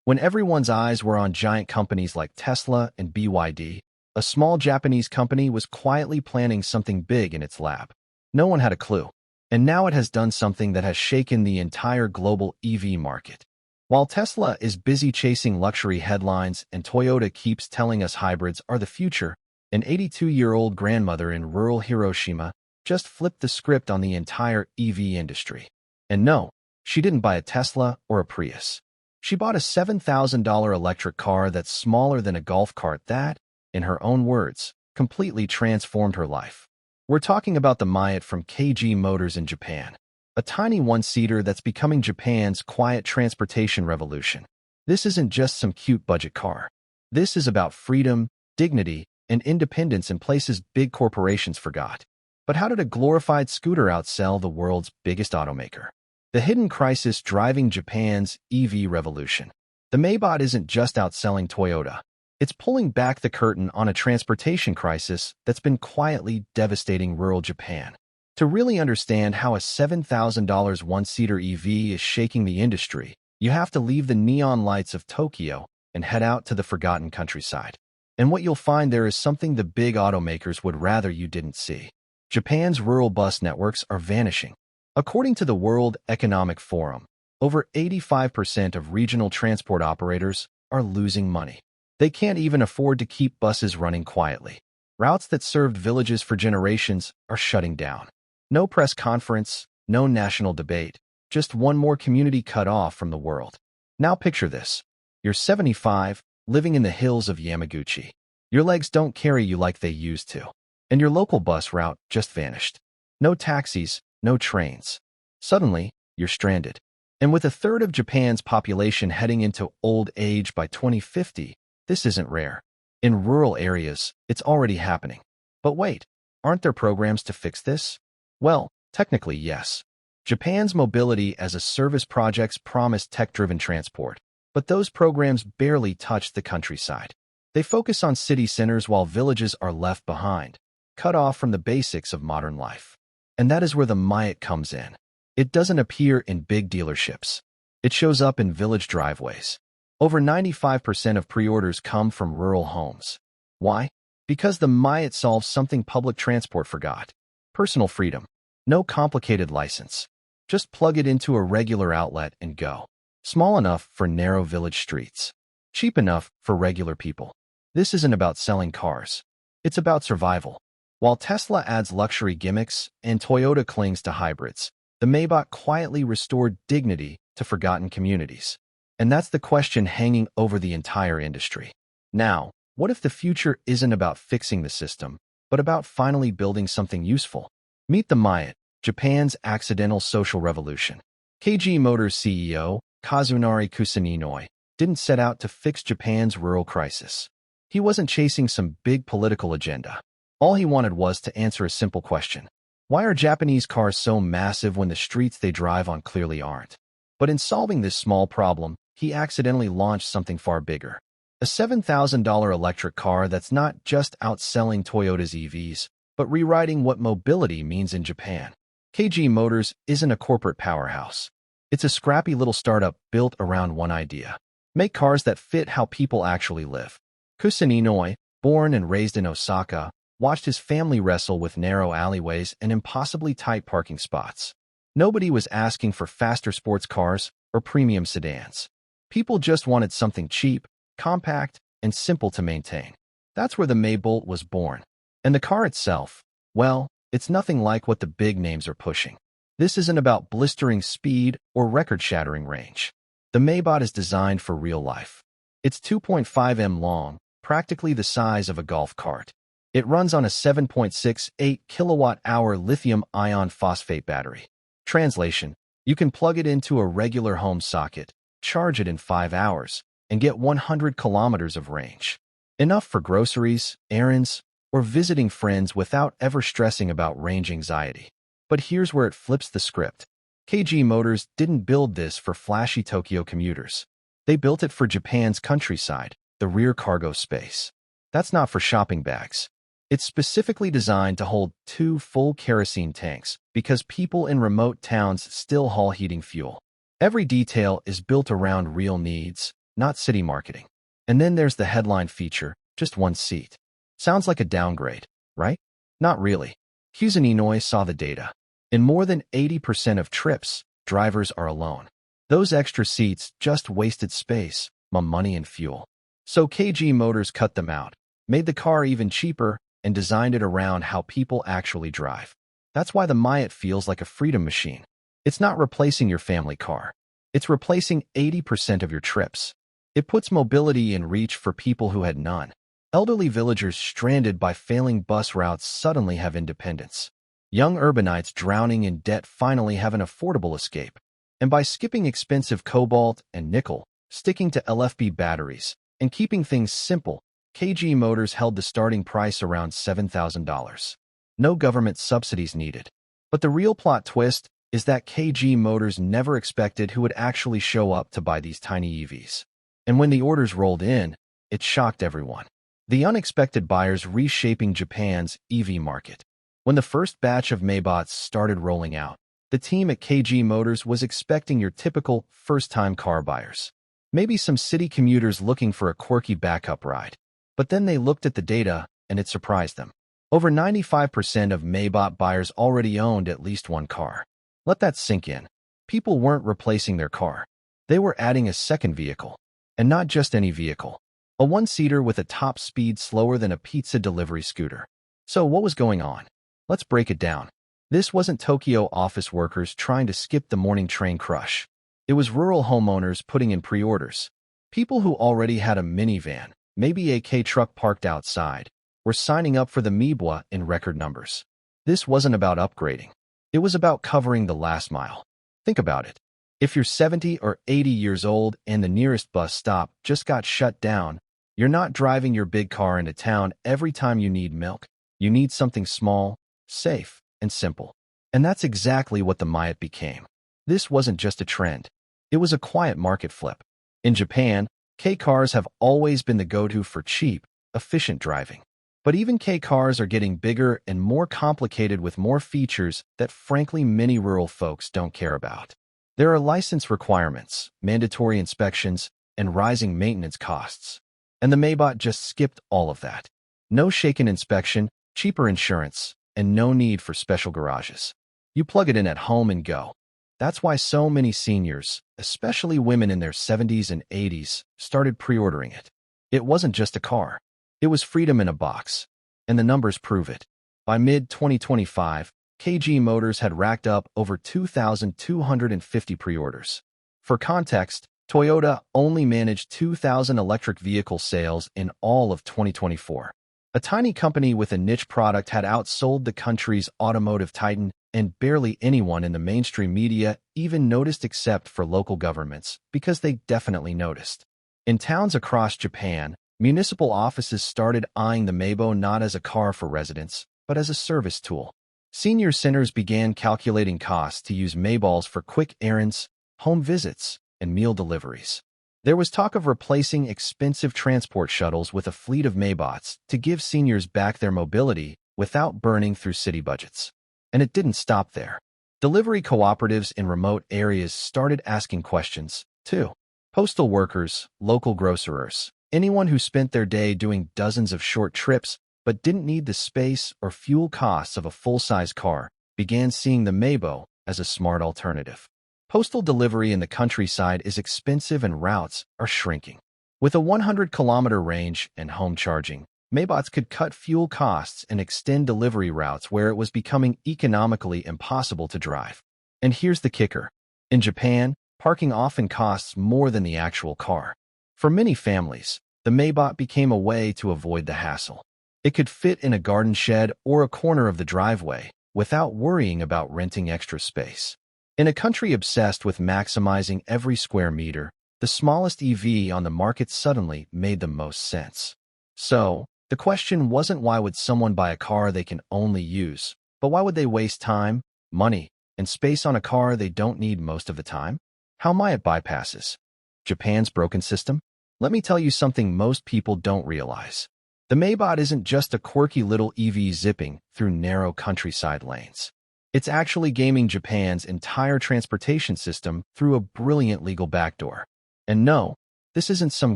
When everyone's eyes were on giant companies like Tesla and BYD, a small Japanese company was quietly planning something big in its lab. No one had a clue. And now it has done something that has shaken the entire global EV market. While Tesla is busy chasing luxury headlines and Toyota keeps telling us hybrids are the future, an 82-year-old grandmother in rural Hiroshima just flipped the script on the entire EV industry. And no, she didn't buy a Tesla or a Prius. She bought a $7,000 electric car that's smaller than a golf cart that, in her own words, completely transformed her life. We're talking about the Miat from KG Motors in Japan, a tiny one-seater that's becoming Japan's quiet transportation revolution. This isn't just some cute budget car. This is about freedom, dignity, and independence in places big corporations forgot. But how did a glorified scooter outsell the world's biggest automaker? The hidden crisis driving Japan's EV revolution. The Maybot isn't just outselling Toyota. It's pulling back the curtain on a transportation crisis that's been quietly devastating rural Japan. To really understand how a $7,000 one-seater EV is shaking the industry, you have to leave the neon lights of Tokyo and head out to the forgotten countryside. And what you'll find there is something the big automakers would rather you didn't see. Japan's rural bus networks are vanishing. According to the World Economic Forum, over 85% of regional transport operators are losing money. They can't even afford to keep buses running quietly. Routes that served villages for generations are shutting down. No press conference, no national debate, just one more community cut off from the world. Now picture this. You're 75, living in the hills of Yamaguchi. Your legs don't carry you like they used to. And your local bus route just vanished. No taxis, no trains. Suddenly, you're stranded. And with a third of Japan's population heading into old age by 2050, this isn't rare. In rural areas, it's already happening. But wait, aren't there programs to fix this? Well, technically yes. Japan's mobility as a service projects promise tech-driven transport, but those programs barely touch the countryside. They focus on city centers while villages are left behind, cut off from the basics of modern life. And that is where the Miat comes in. It doesn't appear in big dealerships. It shows up in village driveways. Over 95% of pre-orders come from rural homes. Why? Because the Miat solves something public transport forgot. Personal freedom. No complicated license. Just plug it into a regular outlet and go. Small enough for narrow village streets. Cheap enough for regular people. This isn't about selling cars. It's about survival. While Tesla adds luxury gimmicks and Toyota clings to hybrids, the Maybot quietly restored dignity to forgotten communities. And that's the question hanging over the entire industry. Now, what if the future isn't about fixing the system, but about finally building something useful? Meet the Miat, Japan's accidental social revolution. KG Motors CEO, Kazunari Kusaninoi, didn't set out to fix Japan's rural crisis. He wasn't chasing some big political agenda. All he wanted was to answer a simple question. Why are Japanese cars so massive when the streets they drive on clearly aren't? But in solving this small problem, he accidentally launched something far bigger. A $7,000 electric car that's not just outselling Toyota's EVs, but rewriting what mobility means in Japan. KG Motors isn't a corporate powerhouse. It's a scrappy little startup built around one idea. Make cars that fit how people actually live. Kusaninoi, born and raised in Osaka, watched his family wrestle with narrow alleyways and impossibly tight parking spots. Nobody was asking for faster sports cars or premium sedans. People just wanted something cheap, compact, and simple to maintain. That's where the Maybolt was born. And the car itself, well, it's nothing like what the big names are pushing. This isn't about blistering speed or record-shattering range. The Maybot is designed for real life. It's 2.5 m long, practically the size of a golf cart. It runs on a 7.68 kilowatt-hour lithium-ion phosphate battery. Translation: you can plug it into a regular home socket, charge it in 5 hours, and get 100 kilometers of range. Enough for groceries, errands, or visiting friends without ever stressing about range anxiety. But here's where it flips the script. KG Motors didn't build this for flashy Tokyo commuters. They built it for Japan's countryside, the rear cargo space. That's not for shopping bags. It's specifically designed to hold 2 full kerosene tanks because people in remote towns still haul heating fuel. Every detail is built around real needs, not city marketing. And then there's the headline feature, just one seat. Sounds like a downgrade, right? Not really. Cuisininois saw the data. In more than 80% of trips, drivers are alone. Those extra seats just wasted space, money and fuel. So KG Motors cut them out, made the car even cheaper, and designed it around how people actually drive. That's why the Miat feels like a freedom machine. It's not replacing your family car. It's replacing 80% of your trips. It puts mobility in reach for people who had none. Elderly villagers stranded by failing bus routes suddenly have independence. Young urbanites drowning in debt finally have an affordable escape. And by skipping expensive cobalt and nickel, sticking to LFP batteries, and keeping things simple, KG Motors held the starting price around $7,000. No government subsidies needed. But the real plot twist is that KG Motors never expected who would actually show up to buy these tiny EVs. And when the orders rolled in, it shocked everyone. The unexpected buyers reshaping Japan's EV market. When the first batch of Maybots started rolling out, the team at KG Motors was expecting your typical first-time car buyers. Maybe some city commuters looking for a quirky backup ride. But then they looked at the data, and it surprised them. Over 95% of Maybot buyers already owned at least one car. Let that sink in. People weren't replacing their car. They were adding a second vehicle. And not just any vehicle. A one-seater with a top speed slower than a pizza delivery scooter. So what was going on? Let's break it down. This wasn't Tokyo office workers trying to skip the morning train crush. It was rural homeowners putting in pre-orders. People who already had a minivan, maybe a K-truck parked outside, were signing up for the Mibwa in record numbers. This wasn't about upgrading. It was about covering the last mile. Think about it. If you're 70 or 80 years old and the nearest bus stop just got shut down, you're not driving your big car into town every time you need milk. You need something small, safe, and simple. And that's exactly what the Miat became. This wasn't just a trend. It was a quiet market flip. In Japan, K-cars have always been the go-to for cheap, efficient driving. But even K-cars are getting bigger and more complicated with more features that frankly many rural folks don't care about. There are license requirements, mandatory inspections, and rising maintenance costs. And the Maybot just skipped all of that. No shaken inspection, cheaper insurance, and no need for special garages. You plug it in at home and go. That's why so many seniors, especially women in their 70s and 80s, started pre-ordering it. It wasn't just a car. It was freedom in a box. And the numbers prove it. By mid-2025, KG Motors had racked up over 2,250 pre-orders. For context, Toyota only managed 2,000 electric vehicle sales in all of 2024. A tiny company with a niche product had outsold the country's automotive titan, and barely anyone in the mainstream media even noticed except for local governments, because they definitely noticed. In towns across Japan, municipal offices started eyeing the Maybo not as a car for residents, but as a service tool. Senior centers began calculating costs to use Mayballs for quick errands, home visits, and meal deliveries. There was talk of replacing expensive transport shuttles with a fleet of Maybots to give seniors back their mobility without burning through city budgets. And it didn't stop there. Delivery cooperatives in remote areas started asking questions, too. Postal workers, local grocers, anyone who spent their day doing dozens of short trips but didn't need the space or fuel costs of a full-size car, began seeing the Maybo as a smart alternative. Postal delivery in the countryside is expensive and routes are shrinking. With a 100-kilometer range and home charging, Maybots could cut fuel costs and extend delivery routes where it was becoming economically impossible to drive. And here's the kicker. In Japan, parking often costs more than the actual car. For many families, the Maybot became a way to avoid the hassle. It could fit in a garden shed or a corner of the driveway without worrying about renting extra space. In a country obsessed with maximizing every square meter, the smallest EV on the market suddenly made the most sense. So, the question wasn't why would someone buy a car they can only use, but why would they waste time, money, and space on a car they don't need most of the time? How Miat bypasses Japan's broken system? Let me tell you something most people don't realize. The Maybot isn't just a quirky little EV zipping through narrow countryside lanes. It's actually gaming Japan's entire transportation system through a brilliant legal backdoor. And no, This isn't some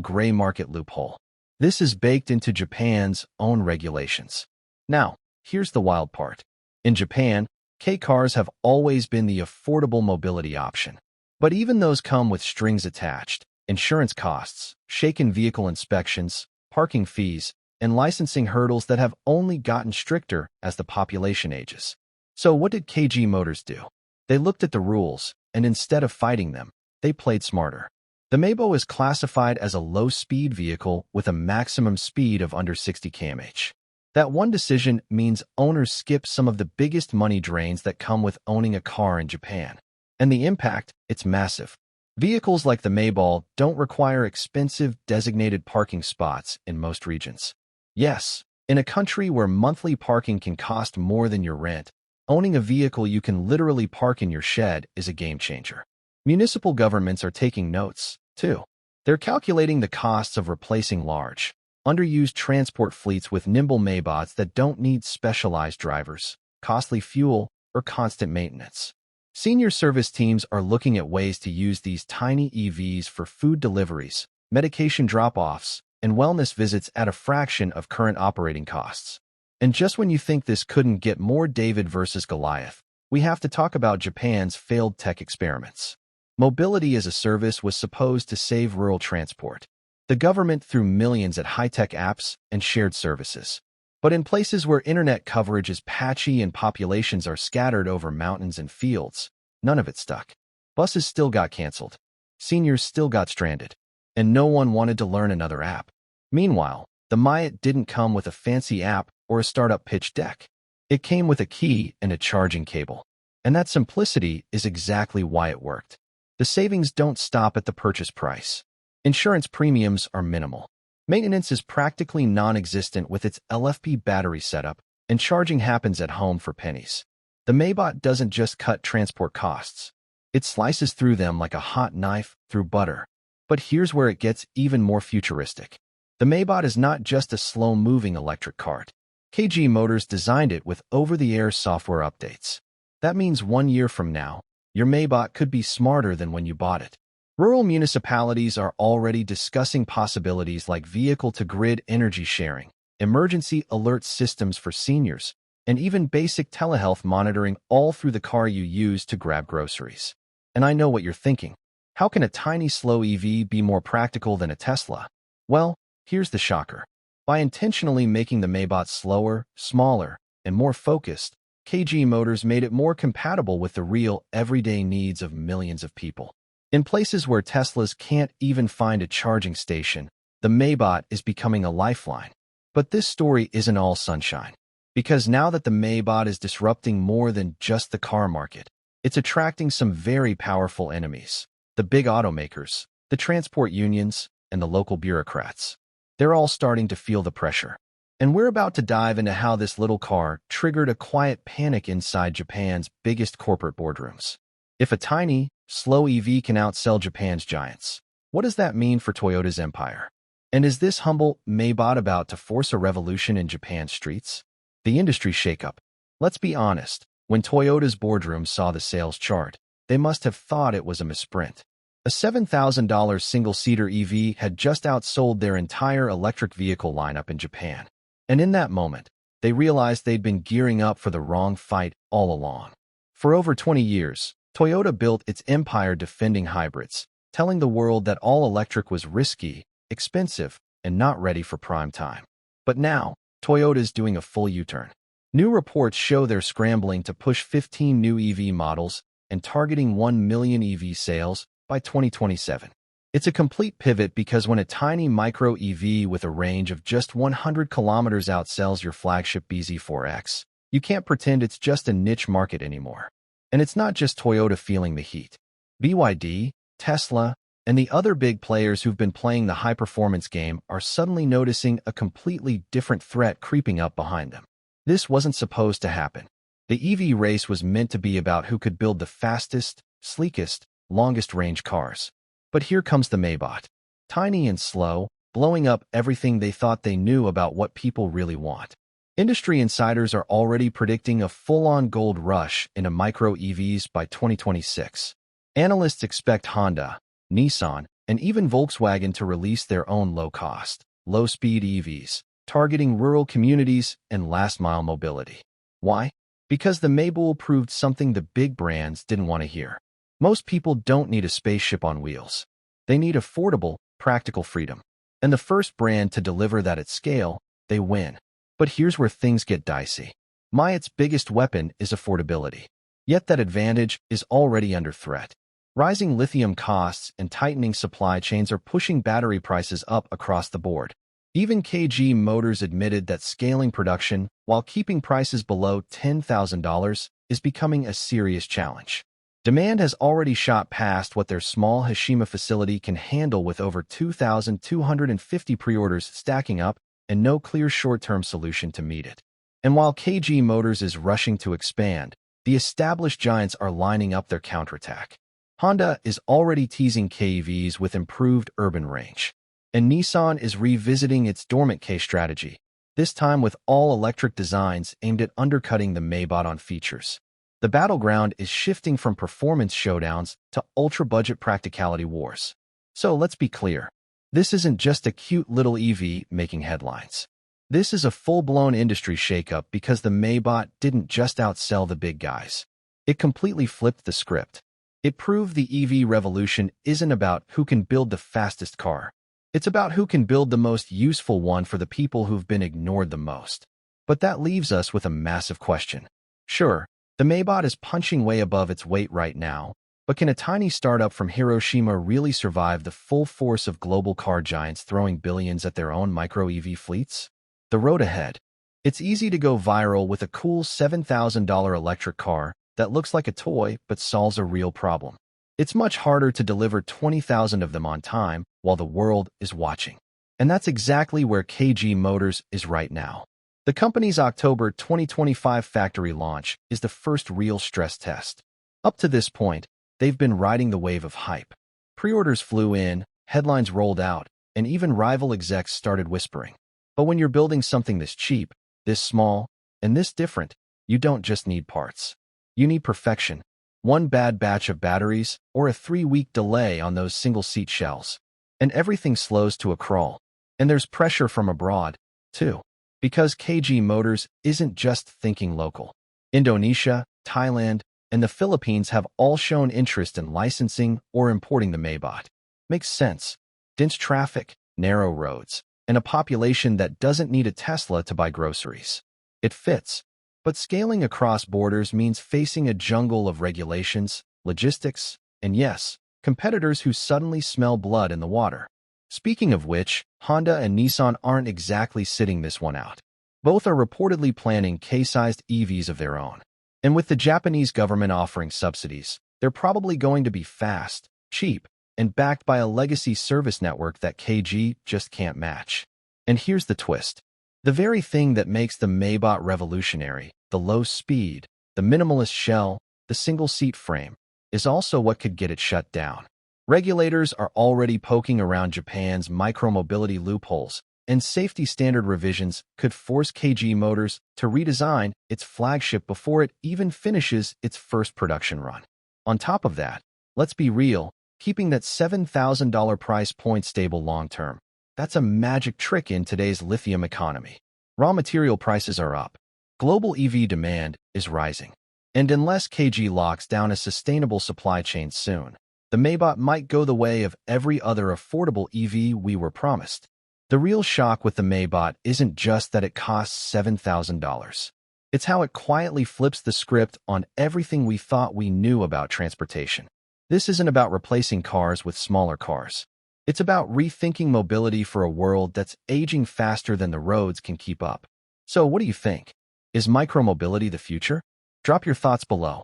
gray market loophole. This is baked into Japan's own regulations. Now, here's the wild part. In Japan, K-cars have always been the affordable mobility option. But even those come with strings attached: insurance costs, shaken vehicle inspections, parking fees, and licensing hurdles that have only gotten stricter as the population ages. So what did KG Motors do? They looked at the rules, and instead of fighting them, they played smarter. The Meibo is classified as a low-speed vehicle with a maximum speed of under 60 km/h. That one decision means owners skip some of the biggest money drains that come with owning a car in Japan. And the impact, it's massive. Vehicles like the Meibo don't require expensive designated parking spots in most regions. Yes, in a country where monthly parking can cost more than your rent, owning a vehicle you can literally park in your shed is a game changer. Municipal governments are taking notes, too. They're calculating the costs of replacing large, underused transport fleets with nimble Meibots that don't need specialized drivers, costly fuel, or constant maintenance. Senior service teams are looking at ways to use these tiny EVs for food deliveries, medication drop-offs, and wellness visits at a fraction of current operating costs. And just when you think this couldn't get more David versus Goliath, we have to talk about Japan's failed tech experiments. Mobility as a service was supposed to save rural transport. The government threw millions at high-tech apps and shared services. But in places where internet coverage is patchy and populations are scattered over mountains and fields, none of it stuck. Buses still got canceled. Seniors still got stranded. And no one wanted to learn another app. Meanwhile, the Miat didn't come with a fancy app or a startup pitch deck. It came with a key and a charging cable. And that simplicity is exactly why it worked. The savings don't stop at the purchase price. Insurance premiums are minimal. Maintenance is practically non-existent with its LFP battery setup, and charging happens at home for pennies. The Meibot doesn't just cut transport costs. It slices through them like a hot knife through butter. But here's where it gets even more futuristic. The Meibot is not just a slow-moving electric cart. KG Motors designed it with over-the-air software updates. That means 1 year from now, your Meibot could be smarter than when you bought it. Rural municipalities are already discussing possibilities like vehicle-to-grid energy sharing, emergency alert systems for seniors, and even basic telehealth monitoring all through the car you use to grab groceries. And I know what you're thinking. How can a tiny, slow EV be more practical than a Tesla? Well, here's the shocker. By intentionally making the Meibot slower, smaller, and more focused, KG Motors made it more compatible with the real, everyday needs of millions of people. In places where Teslas can't even find a charging station, the Meibot is becoming a lifeline. But this story isn't all sunshine. Because now that the Meibot is disrupting more than just the car market, it's attracting some very powerful enemies. The big automakers, the transport unions, and the local bureaucrats. They're all starting to feel the pressure. And we're about to dive into how this little car triggered a quiet panic inside Japan's biggest corporate boardrooms. If a tiny, slow EV can outsell Japan's giants, what does that mean for Toyota's empire? And is this humble Meibot about to force a revolution in Japan's streets? The industry shakeup. Let's be honest, when Toyota's boardroom saw the sales chart, they must have thought it was a misprint. A $7,000 single-seater EV had just outsold their entire electric vehicle lineup in Japan. And in that moment, they realized they'd been gearing up for the wrong fight all along. For over 20 years, Toyota built its empire defending hybrids, telling the world that all-electric was risky, expensive, and not ready for prime time. But now, Toyota's doing a full U-turn. New reports show they're scrambling to push 15 new EV models and targeting 1 million EV sales by 2027. It's a complete pivot because when a tiny micro EV with a range of just 100 kilometers outsells your flagship BZ4X, you can't pretend it's just a niche market anymore. And it's not just Toyota feeling the heat. BYD, Tesla, and the other big players who've been playing the high-performance game are suddenly noticing a completely different threat creeping up behind them. This wasn't supposed to happen. The EV race was meant to be about who could build the fastest, sleekest, longest-range cars. But here comes the Meibot. Tiny and slow, blowing up everything they thought they knew about what people really want. Industry insiders are already predicting a full-on gold rush into micro EVs by 2026. Analysts expect Honda, Nissan, and even Volkswagen to release their own low-cost, low-speed EVs, targeting rural communities and last-mile mobility. Why? Because the Maybach proved something the big brands didn't want to hear. Most people don't need a spaceship on wheels. They need affordable, practical freedom. And the first brand to deliver that at scale, they win. But here's where things get dicey. Mayat's biggest weapon is affordability. Yet that advantage is already under threat. Rising lithium costs and tightening supply chains are pushing battery prices up across the board. Even KG Motors admitted that scaling production while keeping prices below $10,000 is becoming a serious challenge. Demand has already shot past what their small Hiroshima facility can handle, with over 2,250 pre-orders stacking up and no clear short-term solution to meet it. And while KG Motors is rushing to expand, the established giants are lining up their counterattack. Honda is already teasing KEVs with improved urban range. And Nissan is revisiting its dormant K strategy, this time with all-electric designs aimed at undercutting the Maybach on features. The battleground is shifting from performance showdowns to ultra-budget practicality wars. So let's be clear. This isn't just a cute little EV making headlines. This is a full-blown industry shakeup, because the Maybach didn't just outsell the big guys. It completely flipped the script. It proved the EV revolution isn't about who can build the fastest car. It's about who can build the most useful one for the people who've been ignored the most. But that leaves us with a massive question. Sure, the Maybach is punching way above its weight right now, but can a tiny startup from Hiroshima really survive the full force of global car giants throwing billions at their own micro-EV fleets? The road ahead. It's easy to go viral with a cool $7,000 electric car that looks like a toy but solves a real problem. It's much harder to deliver 20,000 of them on time while the world is watching. And that's exactly where KG Motors is right now. The company's October 2025 factory launch is the first real stress test. Up to this point, they've been riding the wave of hype. Pre-orders flew in, headlines rolled out, and even rival execs started whispering. But when you're building something this cheap, this small, and this different, you don't just need parts. You need perfection. One bad batch of batteries, or a 3-week delay on those single-seat shells, and everything slows to a crawl. And there's pressure from abroad, too. Because KG Motors isn't just thinking local. Indonesia, Thailand, and the Philippines have all shown interest in licensing or importing the Maybach. Makes sense. Dense traffic, narrow roads, and a population that doesn't need a Tesla to buy groceries. It fits. But scaling across borders means facing a jungle of regulations, logistics, and yes, competitors who suddenly smell blood in the water. Speaking of which, Honda and Nissan aren't exactly sitting this one out. Both are reportedly planning K-sized EVs of their own. And with the Japanese government offering subsidies, they're probably going to be fast, cheap, and backed by a legacy service network that KG just can't match. And here's the twist. The very thing that makes the Maybach revolutionary, the low speed, the minimalist shell, the single-seat frame, is also what could get it shut down. Regulators are already poking around Japan's micromobility loopholes, and safety standard revisions could force KG Motors to redesign its flagship before it even finishes its first production run. On top of that, let's be real, keeping that $7,000 price point stable long-term, that's a magic trick in today's lithium economy. Raw material prices are up. Global EV demand is rising. And unless KG locks down a sustainable supply chain soon, the Maybach might go the way of every other affordable EV we were promised. The real shock with the Maybach isn't just that it costs $7,000. It's how it quietly flips the script on everything we thought we knew about transportation. This isn't about replacing cars with smaller cars. It's about rethinking mobility for a world that's aging faster than the roads can keep up. So what do you think? Is micromobility the future? Drop your thoughts below.